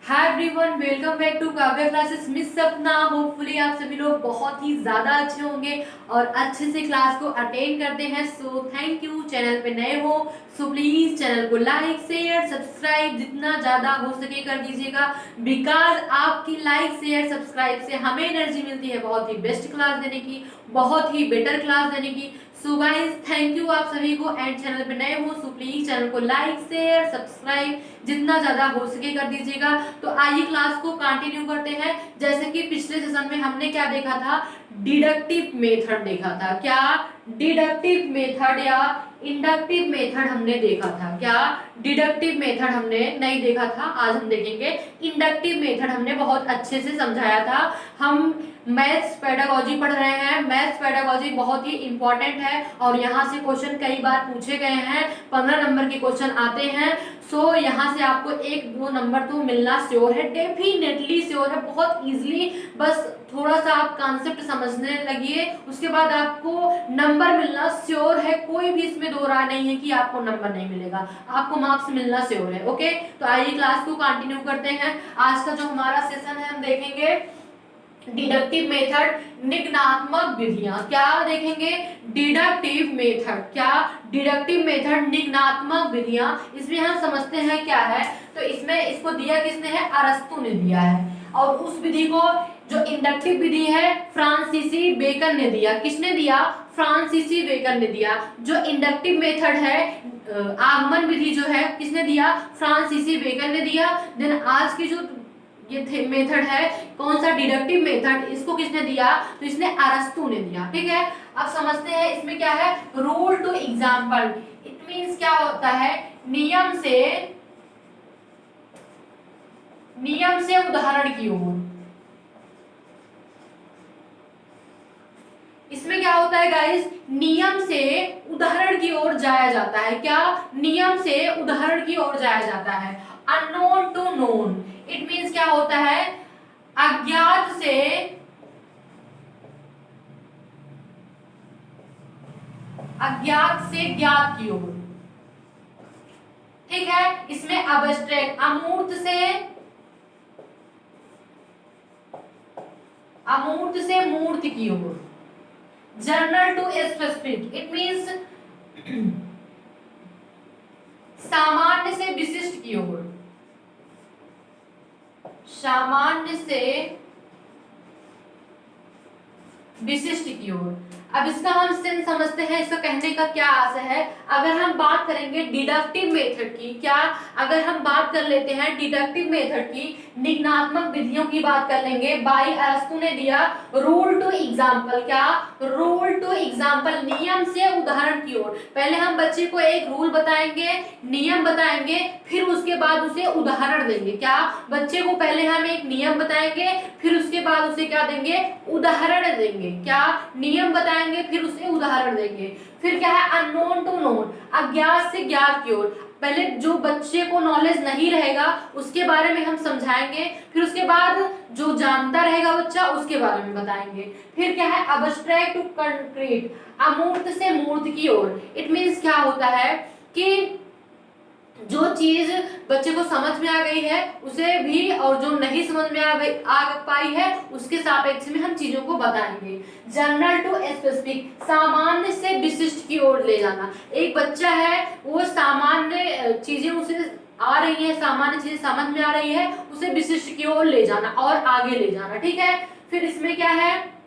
Hi everyone, welcome back to Kavya classes. Miss Sapna, hopefully आप सभी लोग बहुत ही ज़्यादा अच्छे होंगे और अच्छे से क्लास को अटेंड करते हैं। So thank you. चैनल पे नए हो सो प्लीज़ चैनल को लाइक शेयर सब्सक्राइब जितना ज़्यादा हो सके कर दीजिएगा, बिकॉज आपकी लाइक शेयर सब्सक्राइब से हमें एनर्जी मिलती है बहुत ही बेस्ट क्लास देने की, बहुत ही बेटर क्लास देने की। सो गाइस थैंक यू आप सभी को। एंड चैनल पे नए हो सो प्लीज चैनल को लाइक शेयर सब्सक्राइब जितना ज्यादा हो सके कर दीजिएगा। तो आइए क्लास को कंटिन्यू करते हैं। जैसे कि पिछले सेशन में हमने क्या देखा था, डिडक्टिव मेथड देखा था। क्या डिडक्टिव मेथड या इंडक्टिव मेथड हमने देखा था। क्या डिडक्टिव मेथड हमने नहीं देखा था, आज हम देखेंगे इंडक्टिव मेथड। हमने बहुत अच्छे से समझाया था। हम मैथ्स पेडागोजी पढ़ रहे हैं। मैथ्स पेडागोजी बहुत ही इंपॉर्टेंट है और यहाँ से क्वेश्चन कई बार पूछे गए हैं, 15 नंबर के क्वेश्चन आते हैं। सो यहाँ से आपको 1-2 नंबर तो मिलना श्योर है, डेफिनेटली श्योर है, बहुत इजीली। बस थोड़ा सा आप कॉन्सेप्ट समझने लगिए, उसके बाद आपको नंबर मिलना श्योर है। कोई भी इसमें दो राय नहीं है कि आपको नंबर नहीं मिलेगा, आपको मार्क्स मिलना श्योर है। ओके, तो आइए क्लास को कंटिन्यू करते हैं। आज का जो हमारा सेशन है हम देखेंगे डिडक्टिव मेथड, निगनात्मक विधियां। क्या देखेंगे? Deductive method. क्या? डिडक्टिव मेथड, निगनात्मक विधियां। इसमें हम समझते हैं क्या है। तो इसमें इसको दिया किसने है? अरस्तु ने दिया है। और उस विधि को, जो इंडक्टिव विधि है, फ्रांसीसी बेकन ने दिया। किसने दिया? फ्रांसीसी बेकन ने दिया। जो इंडक्टिव मेथड है, आगमन विधि जो है, किसने दिया? फ्रांसीसी बेकन ने दिया। देन आज की जो ये मेथड है, कौन सा? डिडक्टिव मेथड, इसको किसने दिया? तो इसने अरस्तु ने दिया। ठीक है, अब समझते हैं इसमें क्या है। Rule to example, it means क्या होता है? नियम से उदाहरण की ओर। इसमें क्या होता है गाइस? नियम से उदाहरण की ओर जाया जाता है। क्या? नियम से उदाहरण की ओर जाया जाता है। Unknown to known, it means क्या होता है? अज्ञात से ज्ञात की ओर। ठीक है, इसमें अब्स्ट्रैक्ट, अमूर्त से मूर्त की ओर। General to specific, it means सामान्य से विशिष्ट की ओर। सामान्य से विशिष्ट की ओर। अब इसका हम सेंस समझते हैं, इसका कहने का क्या आशय है। अगर हम बात करेंगे डिडक्टिव मेथड की, क्या अगर हम बात कर लेते हैं डिडक्टिव मेथड की, निगनात्मक विधियों की बात कर लेंगे। बाई अरस्तु ने दिया रूल टू एग्जाम्पल। क्या? रूल टू एग्जाम्पल, नियम से उदाहरण की ओर। पहले हम बच्चे को एक रूल बताएंगे, नियम बताएंगे, फिर उसके बाद उसे उदाहरण देंगे। क्या? बच्चे को पहले हम एक नियम बताएंगे, फिर उसके बाद उसे क्या देंगे? उदाहरण देंगे। क्या? नियम बताएंगे, फिर उसे उदाहरण देंगे। फिर क्या है? अननोन टू नोन, अज्ञात से ज्ञात की ओर। पहले जो बच्चे को नॉलेज नहीं रहेगा उसके बारे में हम समझाएंगे, फिर उसके बाद जो जानता रहेगा बच्चा उसके बारे में बताएंगे। फिर क्या है? अब्स्ट्रैक्ट टू कंक्रीट, अमूर्त से मूर्त की ओर। इट मींस क्या होता है कि जो चीज बच्चे को समझ में आ गई है उसे भी, और जो नहीं समझ में आ पाई है उसके सापेक्ष में हम चीजों को बताएंगे। जनरल टू स्पेसिफिक, सामान्य से विशिष्ट की ओर ले जाना। एक बच्चा है, वो सामान्य चीजें उसे आ रही है, सामान्य चीजें समझ में आ रही है, उसे विशिष्ट की ओर ले जाना और आगे ले जाना। ठीक है, फिर इसमें क्या है?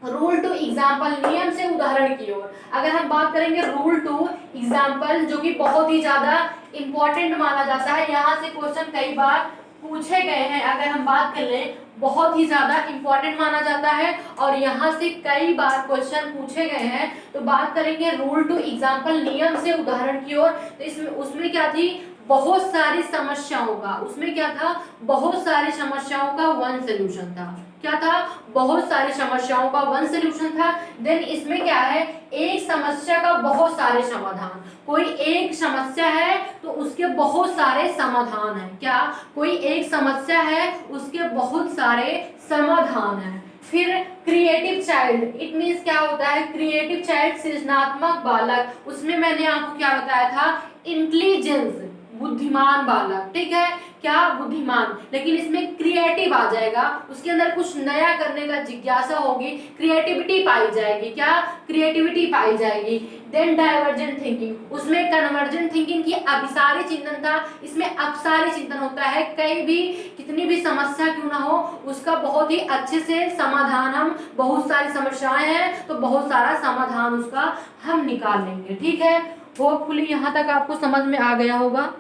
रूल टू एग्जाम्पल, नियम से उदाहरण की ओर। अगर हम बात करेंगे रूल टू एग्जाम्पल, जो कि बहुत ही ज्यादा इंपॉर्टेंट माना जाता है, यहाँ से क्वेश्चन कई बार पूछे गए हैं। अगर हम बात कर लें, बहुत ही ज्यादा इंपॉर्टेंट माना जाता है और यहाँ से कई बार क्वेश्चन पूछे गए हैं। तो बात करेंगे रूल टू एग्जाम्पल, नियम से उदाहरण की ओर। तो इसमें उसमें क्या थी? बहुत सारी समस्याओं का, उसमें क्या था? बहुत सारी समस्याओं का वन सोल्यूशन था। क्या था? बहुत सारी समस्याओं का वन सोल्यूशन था। देन इसमें क्या है? एक समस्या का बहुत सारे समाधान। कोई एक समस्या है तो उसके बहुत सारे समाधान हैं। क्या? कोई एक समस्या है उसके बहुत सारे समाधान हैं। फिर क्रिएटिव चाइल्ड, इट मींस क्या होता है? क्रिएटिव चाइल्ड, सृजनात्मक बालक। उसमें मैंने आपको क्या बताया था? इंटेलिजेंस, बुद्धिमान बालक। ठीक है, क्या बुद्धिमान, लेकिन इसमें क्रिएटिव आ जाएगा, उसके अंदर कुछ नया करने का जिज्ञासा होगी, क्रिएटिविटी पाई जाएगी, क्या क्रिएटिविटी पाई जाएगी। देन डाइवर्जेंट थिंकिंग, उसमें कन्वर्जेंट थिंकिंग की अभिसारी चिंतन था, इसमें अपसारी चिंतन होता है, कहीं भी कितनी भी समस्या क्यों ना हो उसका बहुत ही अच्छे से समाधान, हम बहुत सारी समस्याएं हैं तो बहुत सारा समाधान उसका हम निकाल लेंगे। ठीक है, होपफुली यहाँ तक आपको समझ में आ गया होगा।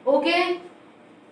ओके,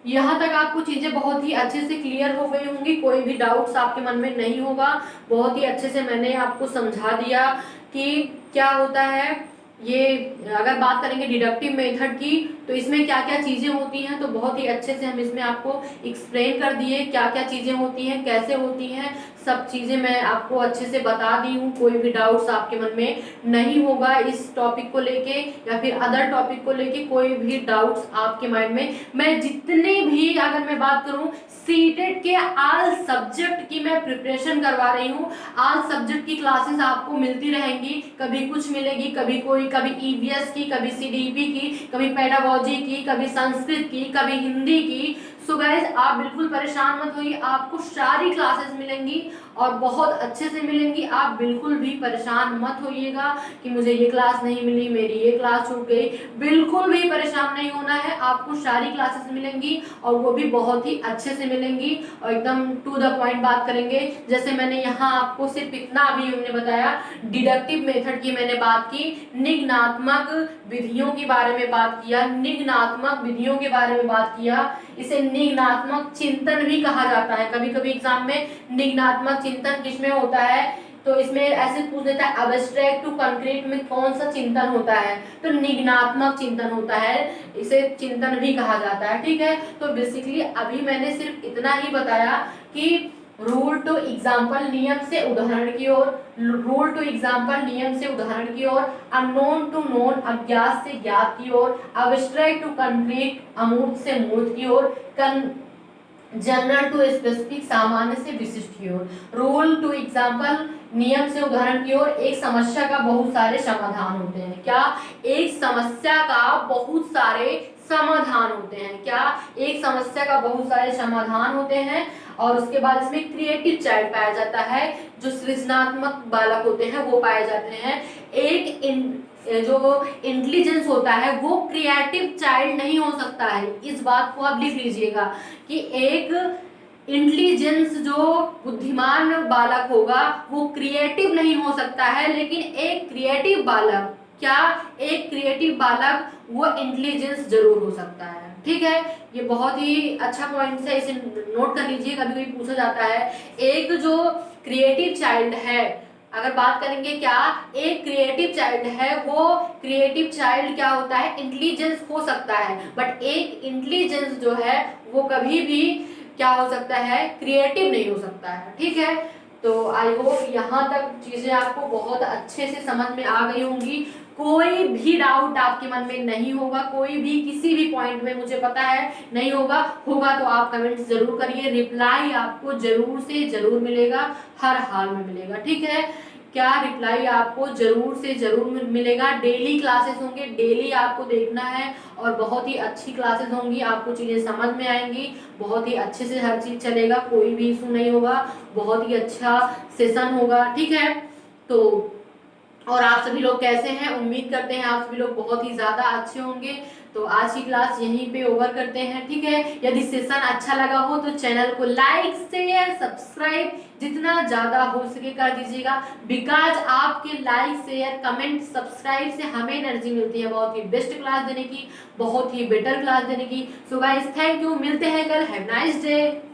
यहाँ तक आपको चीजें बहुत ही अच्छे से क्लियर हो गई होंगी, कोई भी डाउट्स आपके मन में नहीं होगा। बहुत ही अच्छे से मैंने आपको समझा दिया कि क्या होता है ये। अगर बात करेंगे डिडक्टिव मेथड की तो इसमें क्या क्या चीजें होती हैं, तो बहुत ही अच्छे से हम इसमें आपको एक्सप्लेन कर दिए क्या क्या चीजें होती हैं, कैसे होती हैं, सब चीजें मैं आपको अच्छे से बता दी हूँ। कोई भी डाउट्स आपके मन में नहीं होगा इस टॉपिक को लेके या फिर अदर टॉपिक को लेके, कोई भी डाउट्स आपके माइंड में। मैं जितने भी, अगर मैं बात करूं सीटेट के ऑल सब्जेक्ट की मैं प्रिपरेशन करवा रही हूँ, ऑल सब्जेक्ट की क्लासेस आपको मिलती रहेंगी, कभी कुछ मिलेगी, कभी कोई, कभी ईवीएस की, कभी सीडीपी की, कभी पेडागोजी की, कभी संस्कृत की, कभी हिंदी की। सो गाइज आप बिल्कुल परेशान मत होइए, आपको सारी क्लासेस मिलेंगी और बहुत अच्छे से मिलेंगी। आप बिल्कुल भी परेशान मत होइएगा कि मुझे ये क्लास नहीं मिली, मेरी ये क्लास छूट गई, बिल्कुल भी परेशान नहीं होना है। आपको सारी क्लासेस मिलेंगी और वो भी बहुत ही अच्छे से मिलेंगी और एकदम टू द पॉइंट बात करेंगे। जैसे मैंने यहाँ आपको सिर्फ इतना अभी हमने बताया, डिडक्टिव मेथड की मैंने बात की, निगनात्मक विधियों के बारे में बात किया, निगनात्मक विधियों के बारे में बात किया। इसे निगनात्मक चिंतन भी कहा जाता है। कभी कभी एग्जाम में निगनात्मक चिंतन किसमें होता है, तो इसमें ऐसे पूछ देता है अब्स्ट्रैक्ट टू कंक्रीट में कौन सा चिंतन होता है, तो निगनात्मक चिंतन होता है, इसे चिंतन भी कहा जाता है। ठीक है, तो बेसिकली अभी मैंने सिर्फ इतना ही बताया कि रूल टू एग्जाम्पल, नियम से उदाहरण की ओर, रूल टू एग्जाम्पल नियम से उदाहरण की ओर, अननोन टू नोन अज्ञात से ज्ञात की ओर, अब्स्ट्रैक्ट टू कंक्रीट अमूर्त से मूर्त की ओर, जनरल टू स्पेसिफिक सामान्य से विशिष्ट की ओर। रूल टू एग्जाम्पल नियम से उदाहरण की ओर, एक समस्या का बहुत सारे समाधान होते हैं। क्या? एक समस्या का बहुत सारे समाधान होते हैं। क्या? एक समस्या का बहुत सारे समाधान होते हैं। और उसके बाद इसमें क्रिएटिव चाइल्ड पाया जाता है, जो सृजनात्मक बालक होते हैं वो पाए जाते हैं। एक जो इंटेलिजेंस होता है वो क्रिएटिव चाइल्ड नहीं हो सकता है। इस बात को आप लिख लीजिएगा कि एक इंटेलिजेंस जो बुद्धिमान बालक होगा वो क्रिएटिव नहीं हो सकता है, लेकिन एक क्रिएटिव बालक, क्या? एक क्रिएटिव बालक वो इंटेलिजेंस जरूर हो सकता है। ठीक है, ये बहुत ही अच्छा पॉइंट है, इसे नोट कर लीजिए, कभी कभी पूछा जाता है। एक जो क्रिएटिव चाइल्ड है, अगर बात करेंगे क्या एक क्रिएटिव चाइल्ड है, वो क्रिएटिव चाइल्ड क्या होता है, इंटेलिजेंस हो सकता है, बट एक इंटेलिजेंस जो है वो कभी भी क्या हो सकता है, क्रिएटिव नहीं हो सकता है। ठीक है, तो आई होप यहाँ तक चीजें आपको बहुत अच्छे से समझ में आ गई होंगी। कोई भी डाउट आपके मन में नहीं होगा, कोई भी किसी भी पॉइंट में, मुझे पता है नहीं होगा, होगा तो आप कमेंट्स जरूर करिए, रिप्लाई आपको जरूर से जरूर मिलेगा, हर हाल में मिलेगा। ठीक है, क्या? रिप्लाई आपको जरूर से जरूर मिलेगा। डेली क्लासेस होंगे, डेली आपको देखना है और बहुत ही अच्छी क्लासेस होंगी, आपको चीजें समझ में आएंगी, बहुत ही अच्छे से हर चीज चलेगा, कोई भी इशू नहीं होगा, बहुत ही अच्छा सेशन होगा। ठीक है, तो और आप सभी लोग कैसे हैं? उम्मीद करते हैं आप सभी लोग बहुत ही ज्यादा अच्छे होंगे। तो आज की क्लास यहीं पे ओवर करते हैं। ठीक है, यदि सेशन अच्छा लगा हो तो चैनल को लाइक शेयर सब्सक्राइब जितना ज्यादा हो सके कर दीजिएगा, बिकॉज आपके लाइक शेयर कमेंट सब्सक्राइब से हमें एनर्जी मिलती है बहुत ही बेस्ट क्लास देने की, बहुत ही बेटर क्लास देने की। सो गाइस थैंक यू, मिलते हैं कल, हैव नाइस डे।